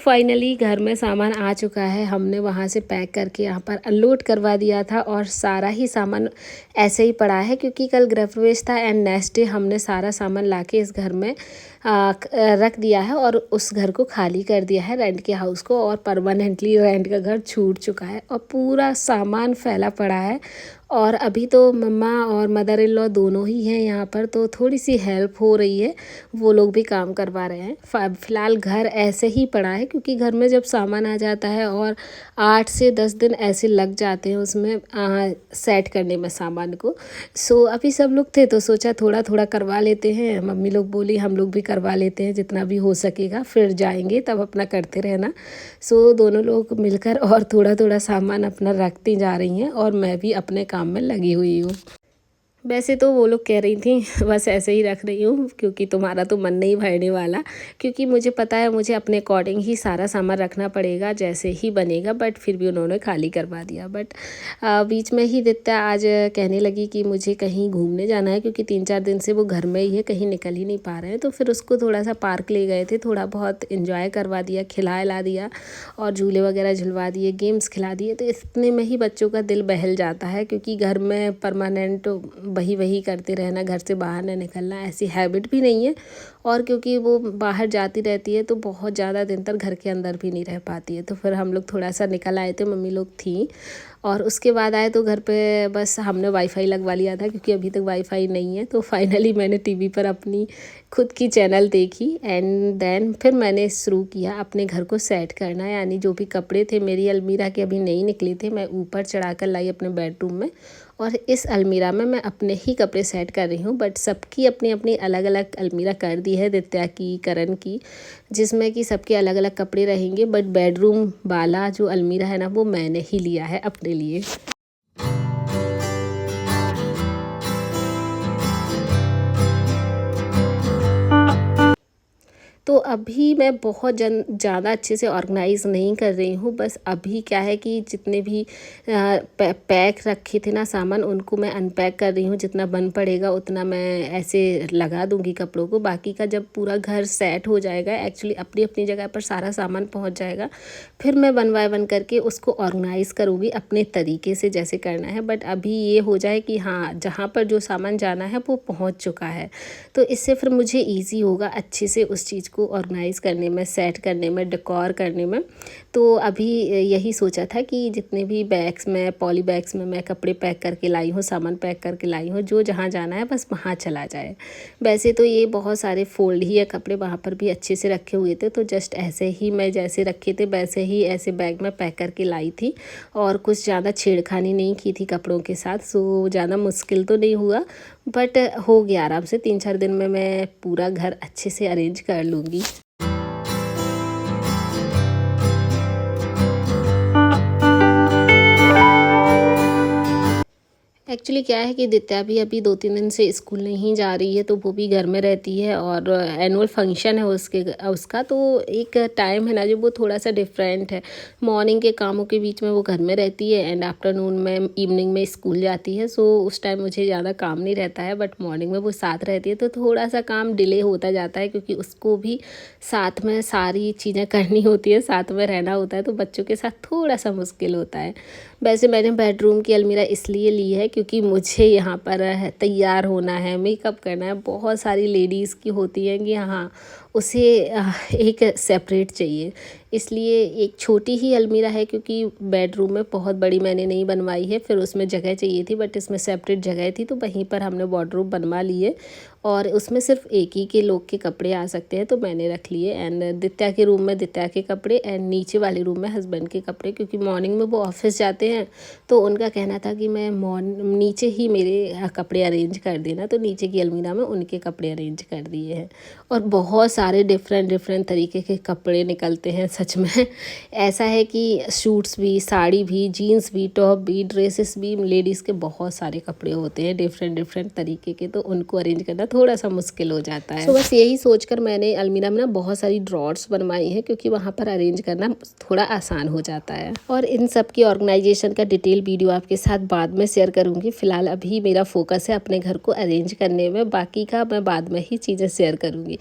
Finally घर में सामान आ चुका है। हमने वहाँ से पैक करके यहाँ पर अनलोड करवा दिया था और सारा ही सामान ऐसे ही पड़ा है क्योंकि कल गृह प्रवेश था एंड नेक्स्ट डे हमने सारा सामान लाके इस घर में रख दिया है और उस घर को खाली कर दिया है, रेंट के हाउस को, और परमानेंटली रेंट का घर छूट चुका है और पूरा सामान फैला पड़ा है। और अभी तो मम्मा और मदर इन लॉ दोनों ही हैं यहाँ पर, तो थोड़ी सी हेल्प हो रही है, वो लोग भी काम करवा रहे हैं। फ़िलहाल घर ऐसे ही पड़ा है क्योंकि घर में जब सामान आ जाता है और 8 से 10 दिन ऐसे लग जाते हैं उसमें सेट करने में सामान को। सो अभी सब लोग थे तो सोचा थोड़ा थोड़ा करवा लेते हैं। मम्मी लोग बोली हम लोग भी करवा लेते हैं जितना भी हो सकेगा, फिर जाएंगे तब अपना करते रहना। सो दोनों लोग मिलकर और थोड़ा थोड़ा सामान अपना रखती जा रही हैं और मैं भी अपने काम में लगी हुई हूँ। वैसे तो वो लोग कह रही थी बस ऐसे ही रख रही हूँ क्योंकि तुम्हारा तो मन नहीं भरने वाला, क्योंकि मुझे पता है मुझे अपने अकॉर्डिंग ही सारा सामान रखना पड़ेगा जैसे ही बनेगा, बट फिर भी उन्होंने खाली करवा दिया। बट बीच में ही दित्या आज कहने लगी कि मुझे कहीं घूमने जाना है क्योंकि 3-4 दिन से वो घर में ही है, कहीं निकल ही नहीं पा रहे हैं। तो फिर उसको थोड़ा सा पार्क ले गए थे, थोड़ा बहुत इन्जॉय करवा दिया, खिला दिया और झूले वगैरह झुलवा दिए, गेम्स खिला दिए। तो इतने में ही बच्चों का दिल बहल जाता है क्योंकि घर में परमानेंट वही करते रहना, घर से बाहर न निकलना ऐसी हैबिट भी नहीं है, और क्योंकि वो बाहर जाती रहती है तो बहुत ज़्यादा दिन तक घर के अंदर भी नहीं रह पाती है। तो फिर हम लोग थोड़ा सा निकल आए थे, मम्मी लोग थी, और उसके बाद आए तो घर पे बस हमने वाईफाई लगवा लिया था क्योंकि अभी तक वाईफाई नहीं है। तो फाइनली मैंने टीवी पर अपनी खुद की चैनल देखी एंड देन फिर मैंने शुरू किया अपने घर को सेट करना, यानी जो भी कपड़े थे मेरी अलमीरा के अभी नहीं निकले थे, मैं ऊपर चढ़ा कर लाई अपने बेडरूम में, और इस अलमीरा में मैं अपने ही कपड़े सेट कर रही हूँ। बट सबकी अपनी अपनी अलग अलग अलमीरा कर दी है, दित्या की, करण की, जिसमें कि सबके अलग अलग कपड़े रहेंगे। बट बेडरूम वाला जो अलमीरा है ना, वो मैंने ही लिया है अपने लिए। तो अभी मैं बहुत ज़्यादा अच्छे से ऑर्गेनाइज़ नहीं कर रही हूँ। बस अभी क्या है कि जितने भी पैक रखे थे ना सामान, उनको मैं अनपैक कर रही हूँ। जितना बन पड़ेगा उतना मैं ऐसे लगा दूँगी कपड़ों को। बाकी का जब पूरा घर सेट हो जाएगा, एक्चुअली अपनी अपनी जगह पर सारा सामान पहुँच जाएगा, फिर मैं वन बाय वन करके उसको ऑर्गेनाइज़ करूँगी अपने तरीके से जैसे करना है। बट अभी ये हो जाए कि हाँ, जहाँ पर जो सामान जाना है वो पहुँच चुका है, तो इससे फिर मुझे ईज़ी होगा अच्छे से उस चीज़ को ऑर्गेनाइज़ करने में, सेट करने में, डेकोर करने में। तो अभी यही सोचा था कि जितने भी बैग्स में, पॉली बैग्स में मैं कपड़े पैक करके लाई हूँ, सामान पैक करके लाई हूँ, जो जहाँ जाना है बस वहाँ चला जाए। वैसे तो ये बहुत सारे फोल्ड ही है कपड़े, वहाँ पर भी अच्छे से रखे हुए थे, तो जस्ट ऐसे ही मैं जैसे रखे थे वैसे ही ऐसे बैग में पैक करके लाई थी, और कुछ ज़्यादा छेड़खानी नहीं की थी कपड़ों के साथ। सो ज़्यादा मुश्किल तो नहीं हुआ, बट हो गया आराम से। 3-4 दिन में मैं पूरा घर अच्छे से अरेंज कर लूँगी। एक्चुअली क्या है कि दित्या भी अभी 2-3 दिन से स्कूल नहीं जा रही है, तो वो भी घर में रहती है और एनुअल फंक्शन है उसका, तो एक टाइम है ना जो वो थोड़ा सा डिफरेंट है। मॉर्निंग के कामों के बीच में वो घर में रहती है एंड आफ्टरनून में, इवनिंग में स्कूल जाती है। सो उस टाइम मुझे ज़्यादा काम नहीं रहता है, बट मॉर्निंग में वो साथ रहती है तो थोड़ा सा काम डिले होता जाता है क्योंकि उसको भी साथ में सारी चीज़ें करनी होती है, साथ में रहना होता है, तो बच्चों के साथ थोड़ा सा मुश्किल होता है। वैसे मैंने बेडरूम की अलमीरा इसलिए ली है क्योंकि मुझे यहाँ पर तैयार होना है, मेकअप करना है। बहुत सारी लेडीज़ की होती हैं कि हाँ उसे एक सेपरेट चाहिए, इसलिए एक छोटी ही अलमीरा है क्योंकि बेडरूम में बहुत बड़ी मैंने नहीं बनवाई है। फिर उसमें जगह चाहिए थी, बट इसमें सेपरेट जगह थी, तो वहीं पर हमने वार्डरोब बनवा लिए और उसमें सिर्फ एक ही के लोग के कपड़े आ सकते हैं, तो मैंने रख लिए। एंड दित्या के रूम में दित्या के कपड़े एंड नीचे वाले रूम में हस्बैंड के कपड़े, क्योंकि मॉर्निंग में वो ऑफिस जाते हैं, तो उनका कहना था कि मैं नीचे ही मेरे कपड़े अरेंज कर देना, तो नीचे की अलमीरा में उनके कपड़े अरेंज कर दिए हैं। और बहुत सारे डिफरेंट तरीके के कपड़े निकलते हैं सच में। ऐसा है कि सूट्स भी, साड़ी भी, जीन्स भी, टॉप भी, ड्रेसेस भी, लेडीज़ के बहुत सारे कपड़े होते हैं डिफरेंट तरीके के, तो उनको अरेंज करना थोड़ा सा मुश्किल हो जाता है। तो बस यही सोचकर मैंने अलमीरा में ना बहुत सारी ड्रॉर्स बनवाई हैं क्योंकि वहाँ पर अरेंज करना थोड़ा आसान हो जाता है। और इन सब की ऑर्गेनाइजेशन का डिटेल वीडियो आपके साथ बाद में शेयर करूँगी। फिलहाल अभी मेरा फोकस है अपने घर को अरेंज करने में, बाकी का मैं बाद में ही चीज़ें शेयर करूँगी।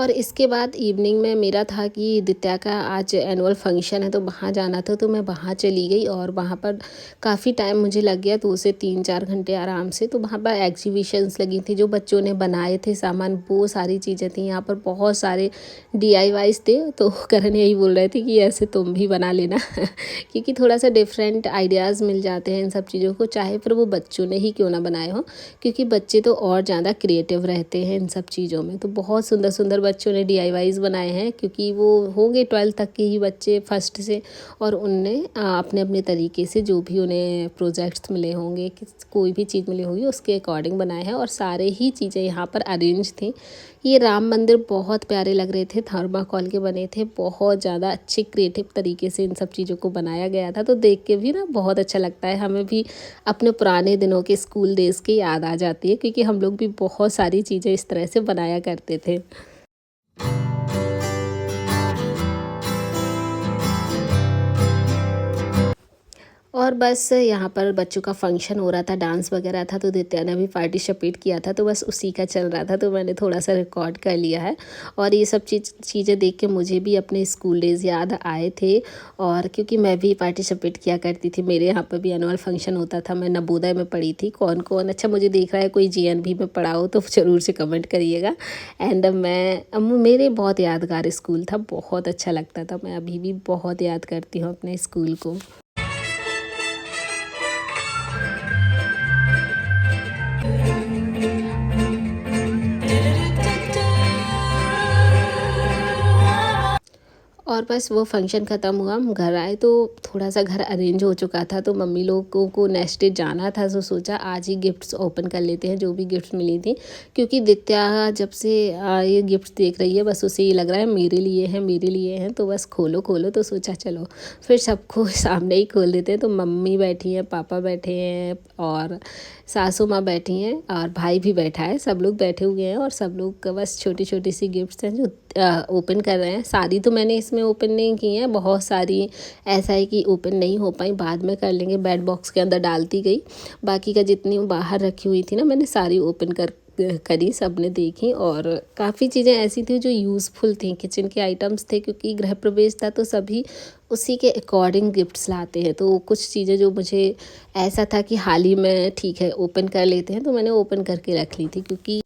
और इसके बाद इवनिंग में मेरा था कि दित्या का आज एनुअल फंक्शन है तो वहाँ जाना था, तो मैं वहाँ चली गई और वहाँ पर काफ़ी टाइम मुझे लग गया, 2 से 3-4 घंटे आराम से। तो वहाँ पर एग्जीबिशंस लगी थी, जो बच्चों ने बनाए थे सामान, वो सारी चीज़ें थी। यहाँ पर बहुत सारे DIYs थे, तो करण यही बोल रहे थे कि ऐसे तुम भी बना लेना क्योंकि थोड़ा सा डिफरेंट आइडियाज़ मिल जाते हैं इन सब चीज़ों को, चाहे फिर वो बच्चों ने ही क्यों ना बनाए हो, क्योंकि बच्चे तो और ज़्यादा क्रिएटिव रहते हैं इन सब चीज़ों में। तो बहुत सुंदर सुंदर बच्चों ने DIYs बनाए हैं, क्योंकि वो होंगे 12th तक के ही बच्चे फर्स्ट से, और उनने अपने अपने तरीके से जो भी उन्हें प्रोजेक्ट्स मिले होंगे, कोई भी चीज़ मिली होगी उसके अकॉर्डिंग बनाए हैं, और सारे ही चीज़ें यहाँ पर अरेंज थी। ये राम मंदिर बहुत प्यारे लग रहे थे, थर्माकोल के बने थे, बहुत ज़्यादा अच्छे क्रिएटिव तरीके से इन सब चीज़ों को बनाया गया था। तो देख के भी ना बहुत अच्छा लगता है, हमें भी अपने पुराने दिनों के स्कूल डेज़ की याद आ जाती है, क्योंकि हम लोग भी बहुत सारी चीज़ें इस तरह से बनाया करते थे। और बस यहाँ पर बच्चों का फंक्शन हो रहा था, डांस वगैरह था, तो दित्या ने भी पार्टिसिपेट किया था, तो बस उसी का चल रहा था, तो मैंने थोड़ा सा रिकॉर्ड कर लिया है। और ये सब चीज़ें देख के मुझे भी अपने स्कूल डेज़ याद आए थे, और क्योंकि मैं भी पार्टिसिपेट किया करती थी, मेरे यहाँ पर भी एनुअल फंक्शन होता था। मैं नवोदय में पढ़ी थी। कौन कौन अच्छा मुझे देख रहा है, कोई GNV में पढ़ा हो तो ज़रूर से कमेंट करिएगा। एंड मेरे बहुत यादगार स्कूल था, बहुत अच्छा लगता था, मैं अभी भी बहुत याद करती हूँ अपने स्कूल को। और बस वो फंक्शन ख़त्म हुआ, हम घर आए तो थोड़ा सा घर अरेंज हो चुका था, तो मम्मी लोगों को नेक्स्ट डे जाना था, तो सोचा आज ही गिफ्ट्स ओपन कर लेते हैं, जो भी गिफ्ट्स मिली थी। क्योंकि दित्या जब से ये गिफ्ट्स देख रही है, बस उसे ये लग रहा है मेरे लिए हैं, मेरे लिए हैं, तो बस खोलो खोलो। तो सोचा चलो फिर सबको सामने ही खोल देते हैं। तो मम्मी बैठी हैं, पापा बैठे हैं, और सासू माँ बैठी हैं, और भाई भी बैठा है, सब लोग बैठे हुए हैं, और सब लोग बस छोटी छोटी सी गिफ्ट्स हैं जो ओपन कर रहे हैं। सारी तो मैंने इसमें ओपन नहीं की हैं, बहुत सारी ऐसा है कि ओपन नहीं हो पाई, बाद में कर लेंगे, बैट बॉक्स के अंदर डालती गई। बाकी का जितनी बाहर रखी हुई थी ना, मैंने सारी ओपन करी, सब ने देखी। और काफ़ी चीज़ें ऐसी थी जो यूज़फुल थी, किचन के आइटम्स थे, क्योंकि गृह प्रवेश था तो सभी उसी के अकॉर्डिंग गिफ्ट्स लाते हैं। तो कुछ चीज़ें जो मुझे ऐसा था कि हाल ही में ठीक है ओपन कर लेते हैं, तो मैंने ओपन करके रख ली थी। क्योंकि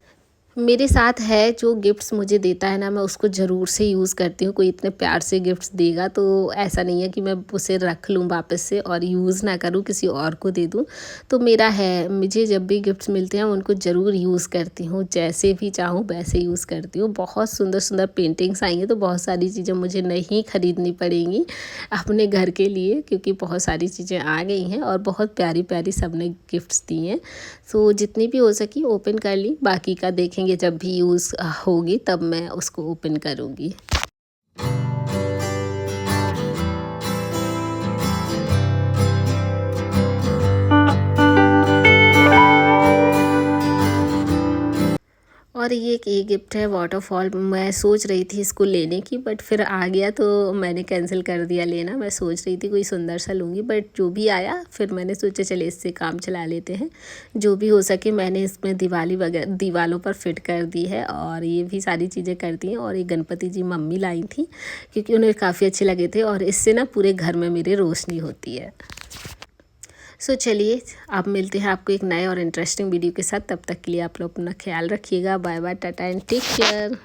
मेरे साथ है जो गिफ्ट्स मुझे देता है ना, मैं उसको ज़रूर से यूज़ करती हूँ। कोई इतने प्यार से गिफ्ट्स देगा तो ऐसा नहीं है कि मैं उसे रख लूँ वापस से और यूज़ ना करूँ, किसी और को दे दूँ। तो मेरा है, मुझे जब भी गिफ्ट्स मिलते हैं उनको ज़रूर यूज़ करती हूँ, जैसे भी चाहूँ वैसे यूज़ करती हूँ। बहुत सुंदर सुंदर पेंटिंग्स आई हैं, तो बहुत सारी चीज़ें मुझे नहीं ख़रीदनी पड़ेंगी अपने घर के लिए, क्योंकि बहुत सारी चीज़ें आ गई हैं, और बहुत प्यारी प्यारी सब ने गिफ्ट्स दी हैं। सो जितनी भी हो सकी ओपन कर ली, बाकी का देखेंगे जब भी यूज़ होगी तब मैं उसको ओपन करूँगी। और ये गिफ्ट है वाटरफॉल। मैं सोच रही थी इसको लेने की, बट फिर आ गया तो मैंने कैंसिल कर दिया लेना। मैं सोच रही थी कोई सुंदर सा लूँगी, बट जो भी आया फिर मैंने सोचा चले इससे काम चला लेते हैं। जो भी हो सके मैंने इसमें दिवाली वगैरह दीवारों पर फिट कर दी है, और ये भी सारी चीज़ें कर दी हैं। और ये गणपति जी मम्मी लाई थी, क्योंकि उन्हें काफ़ी अच्छे लगे थे, और इससे ना पूरे घर में मेरे रोशनी होती है। सो चलिए अब मिलते हैं आपको एक नए और इंटरेस्टिंग वीडियो के साथ। तब तक के लिए आप लोग अपना ख्याल रखिएगा। Bye bye, tata and take care.